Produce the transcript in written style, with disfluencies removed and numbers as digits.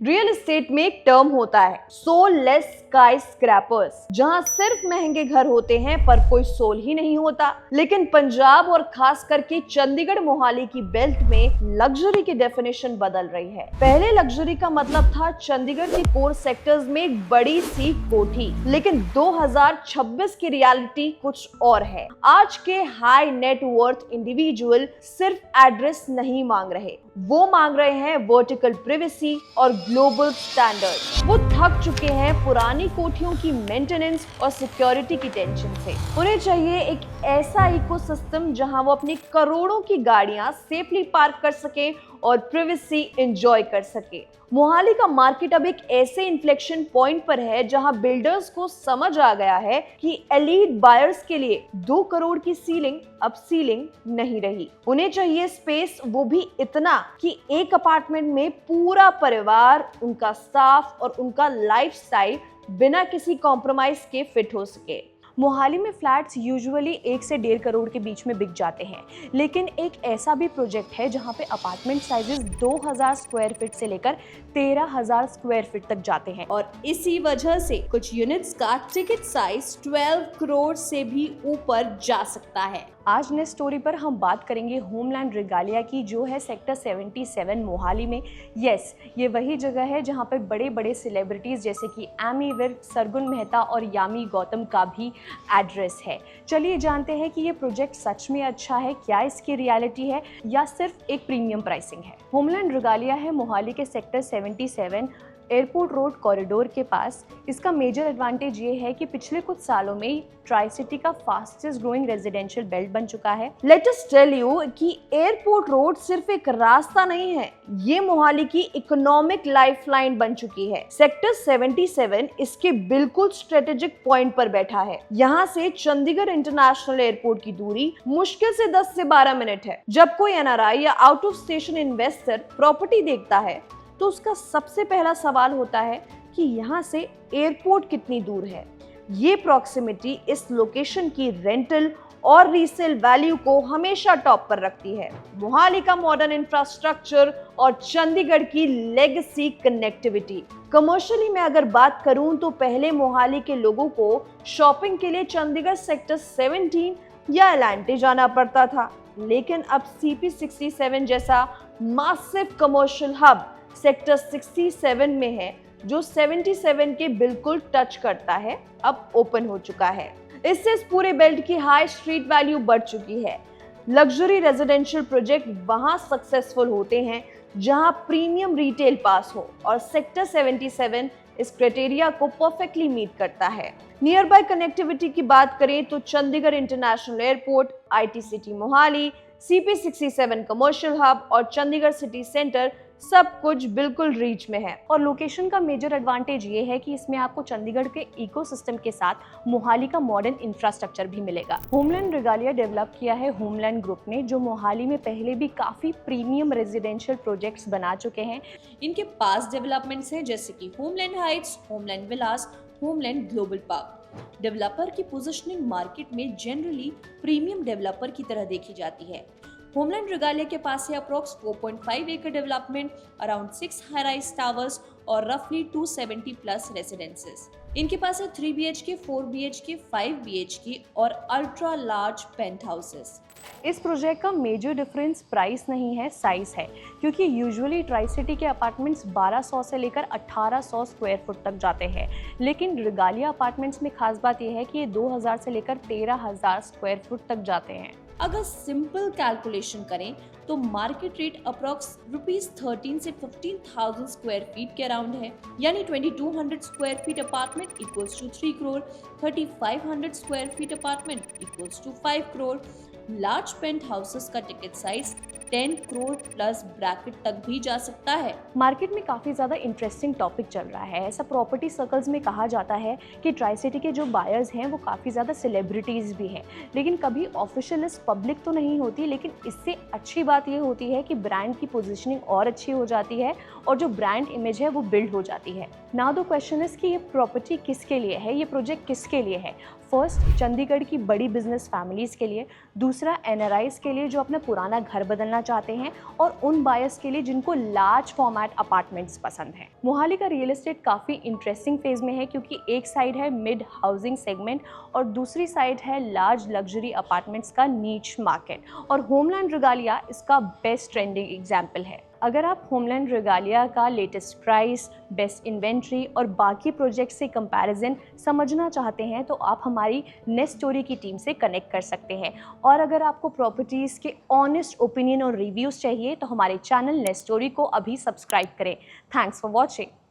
Real estate में एक term होता है सोललेस स्काई स्क्रैपर्स, जहां सिर्फ महंगे घर होते हैं पर कोई सोल ही नहीं होता। लेकिन पंजाब और खास करके चंडीगढ़ मोहाली की बेल्ट में लग्जरी की डेफिनेशन बदल रही है। पहले लग्जरी का मतलब था चंडीगढ़ के कोर सेक्टर्स में एक बड़ी सी कोठी, लेकिन 2026 की रियलिटी कुछ और है। आज के हाई नेट वर्थ इंडिविजुअल सिर्फ एड्रेस नहीं मांग रहे, वो मांग रहे हैं वर्टिकल प्रिवेसी और ग्लोबल स्टैंडर्ड। वो थक चुके हैं पुरानी कोठियों की मेंटेनेंस और सिक्योरिटी की टेंशन से। उन्हें चाहिए एक ऐसा इकोसिस्टम जहां वो अपनी करोड़ों की गाड़ियां सेफली पार्क कर सके और प्रिवेसी एंजॉय कर सके। मोहाली का मार्केट अब एक ऐसे इन्फ्लेक्शन पॉइंट पर है जहां बिल्डर्स को समझ आ गया है कि एलीट बायर्स के लिए 2 करोड़ की सीलिंग अब सीलिंग नहीं रही। उन्हें चाहिए स्पेस, वो भी इतना कि एक अपार्टमेंट में पूरा परिवार, उनका स्टाफ और उनका लाइफस्टाइल बिना किसी कॉम्प्रोमाइज के फिट हो सके। मोहाली में फ्लैट्स यूजुअली 1 से 1.5 करोड़ के बीच में बिक जाते हैं, लेकिन एक ऐसा भी प्रोजेक्ट है जहां पे अपार्टमेंट साइजेस 2000 स्क्वायर फीट से लेकर 13,000 स्क्वायर फीट तक जाते हैं और इसी वजह से कुछ यूनिट्स का टिकट साइज 12 करोड़ से भी ऊपर जा सकता है। आज नेक्स्ट स्टोरी पर हम बात करेंगे होमलैंड रिगालिया की, जो है सेक्टर 77 मोहाली में। यस, ये वही जगह है जहां पर बड़े बड़े सेलिब्रिटीज जैसे कि एमी विर्क, सरगुन मेहता और यामी गौतम का भी एड्रेस है। चलिए जानते हैं कि ये प्रोजेक्ट सच में अच्छा है, क्या इसकी रियलिटी है या सिर्फ एक प्रीमियम प्राइसिंग है। होमलैंड रिगालिया है मोहाली के सेक्टर 77 एयरपोर्ट रोड कॉरिडोर के पास। इसका मेजर एडवांटेज ये है कि पिछले कुछ सालों में ट्राई सिटी का फास्टेस्ट ग्रोइंग रेजिडेंशियल बेल्ट बन चुका है। लेट अस टेल यू कि एयरपोर्ट रोड सिर्फ एक रास्ता नहीं है, ये मोहाली की इकोनॉमिक लाइफलाइन बन चुकी है। सेक्टर 77 इसके बिल्कुल स्ट्रेटेजिक पॉइंट पर बैठा है। यहाँ से चंडीगढ़ इंटरनेशनल एयरपोर्ट की दूरी मुश्किल से 10 से 12 मिनट है। जब कोई एनआरआई या out of station investor property देखता है तो उसका सबसे पहला सवाल होता है कि यहाँ से एयरपोर्ट कितनी दूर है। ये प्रॉक्सिमिटी इस लोकेशन की रेंटल और रीसेल वैल्यू को हमेशा टॉप पर रखती है। मोहाली का मॉडर्न इंफ्रास्ट्रक्चर और चंडीगढ़ की लेगेसी कनेक्टिविटी। कमर्शियली मैं अगर बात करूं तो पहले मोहाली के लोगों को शॉपिंग के लिए चंडीगढ़ सेक्टर 17 या एलांटे जाना पड़ता था, लेकिन अब CP67 जैसा मासिव कमर्शियल हब सेक्टर 67 में है, जो 77 के बिल्कुल टच करता है, अब ओपन हो चुका है। इससे इस पूरे बेल्ट की हाई स्ट्रीट वैल्यू बढ़ चुकी है। लग्जरी रेजिडेंशियल प्रोजेक्ट वहां सक्सेसफुल होते हैं जहां प्रीमियम रिटेल पास हो, और सेक्टर 77 इस क्राइटेरिया को परफेक्टली मीट करता है। नियर बाय कनेक्टिविटी की बात करें तो Chandigarh international airport, IT city Mohali, CP67 commercial hub और चंडीगढ़ सिटी सेंटर सब कुछ बिल्कुल रीच में है। और लोकेशन का मेजर एडवांटेज ये है कि इसमें आपको चंडीगढ़ के इकोसिस्टम के साथ मोहाली का मॉडर्न इंफ्रास्ट्रक्चर भी मिलेगा। होमलैंड रिगालिया डेवलप किया है होमलैंड ग्रुप ने, जो मोहाली में पहले भी काफी प्रीमियम रेजिडेंशियल प्रोजेक्ट्स बना चुके हैं। इनके पास डेवलपमेंट्स हैं जैसे कि होमलैंड हाइट्स, होमलैंड विलास, होमलैंड ग्लोबल पार्क। डेवलपर की पोजीशनिंग मार्केट में जनरली प्रीमियम डेवलपर की तरह देखी जाती है। होमलैंड रिगालिया के पास है अप्रॉक्स 4.5 एकड़ development, around 6 high rise towers और रफली 270 प्लस रेसिडेंसेस। इनके पास है 3 BHK, 4 BHK, 5 BHK और अल्ट्रा लार्ज पेंट हाउसेस। इस प्रोजेक्ट का मेजर डिफरेंस प्राइस नहीं है, साइज है, क्योंकि यूजुअली ट्राई सिटी के अपार्टमेंट्स 1200 से लेकर 1800 स्क्वायर फुट तक जाते हैं, लेकिन रिगालिया अपार्टमेंट्स में खास बात यह है कि ये 2000 से लेकर 13,000 स्क्वायर फुट तक जाते हैं। अगर सिंपल कैलकुलेशन करें तो मार्केट रेट अप्रॉक्स ₹13 से 15,000 स्क्वायर फीट के अराउंड है, यानी 2200 square feet apartment equals to 3 crore, 3500 square feet apartment equals to 5 crore. Large penthouses का ticket size 10 crore plus bracket तक भी जा सकता है। मार्केट में काफ़ी ज़्यादा इंटरेस्टिंग टॉपिक चल रहा है। ऐसा प्रॉपर्टी सर्कल्स में कहा जाता है कि ट्राई सिटी के जो बायर्स हैं वो काफ़ी ज़्यादा सेलिब्रिटीज़ भी हैं, लेकिन कभी ऑफिशियल लिस्ट पब्लिक तो नहीं होती। लेकिन इससे अच्छी बात ये होती है कि ब्रांड की पोजीशनिंग और अच्छी हो जाती है और जो ब्रांड इमेज है वो बिल्ड हो जाती है। नाउ द क्वेश्चन इज कि ये प्रॉपर्टी किसके लिए है, ये प्रोजेक्ट किसके लिए है। फर्स्ट, चंडीगढ़ की बड़ी बिजनेस फैमिलीज़ के लिए। दूसरा, NRIs के लिए जो अपना पुराना घर बदलना चाहते हैं और उन बायर्स के लिए जिनको लार्ज फॉर्मेट अपार्टमेंट्स पसंद हैं। मोहाली का रियल एस्टेट काफ़ी इंटरेस्टिंग फेज में है क्योंकि एक साइड है मिड हाउसिंग सेगमेंट और दूसरी साइड है लार्ज लग्जरी अपार्टमेंट्स का नीच मार्केट, और होमलैंड रिगालिया इसका बेस्ट ट्रेंडिंग एग्जाम्पल है। अगर आप होमलैंड रिगालिया का लेटेस्ट प्राइस, बेस्ट इन्वेंट्री और बाकी प्रोजेक्ट से कंपैरिजन समझना चाहते हैं तो आप हमारी नेस्ट स्टोरी की टीम से कनेक्ट कर सकते हैं। और अगर आपको प्रॉपर्टीज़ के ऑनेस्ट ओपिनियन और रिव्यूज़ चाहिए तो हमारे चैनल नेस्ट स्टोरी को अभी सब्सक्राइब करें। Thanks for watching.